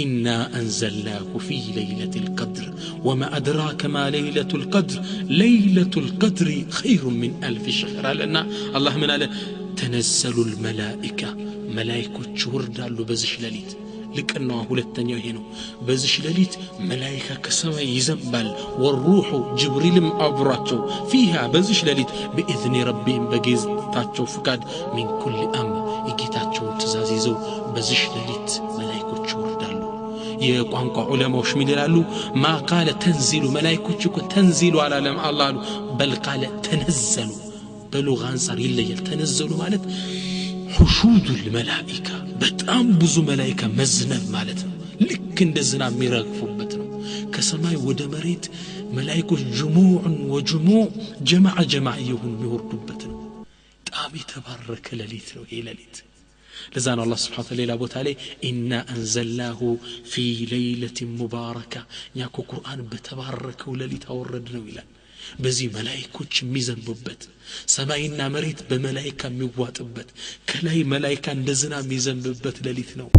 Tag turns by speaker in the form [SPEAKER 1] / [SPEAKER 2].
[SPEAKER 1] إنا أنزلناه في ليلة القدر وما أدراك ما ليلة القدر ليلة القدر خير من 1000 شهر لنا الله من قال تنزل الملائكة ملائكة وردالو بزش لليت لكنه ሁለተኛው ይሄ ነው በዚህ ሌሊት መላእክት ከሰማይ ይዘንባል والروح جبريل አብራቸው فيها በዚህ ሌሊት باذن ربهم በጌታቸው ፍቃድ من كل امر የጌታቸው ትእዛዝ ይዘው በዚህ ሌሊት መላእክት ይወርዳሉ የቋንቋ ዑለማዎች ምን ይላሉ ما قال تنزل መላእክት እኮ ተንዚሉ አላለም አላህ አሉ بل قال تنزل በሉጋ አንፃር ይለያል ተነዘሉ ማለት حشود الملائكة በጣም ብዙ መላእክት መዝነብ ማለት ነው ልክ እንደ ዝናብ የሚረግፉበት ነው ከሰማይ ወደ መሬት መላእክት ጅሙዕ ወጅሙዕ ጀማዓ ይሁን የሚወርዱበት ነው በጣም የተባረከ ሌሊት ነው ይሄ ሌሊት ለዛ ነው አላህ Subhanahu Wa Ta'ala ቦታ ላይ ኢና አንዘልናሁ ፊ ለይለة ሙባረከة ያኮ ቁርአን በተባረከው ሌሊት አወረድነው ይላል በዚህ መላእክቶች የሚዘንቡበት ሰማይና መሬት በመላእክት የሚዋጥበት ከላይ መላእክት እንደ ዝናብ የሚዘንቡበት ሌሊት ነው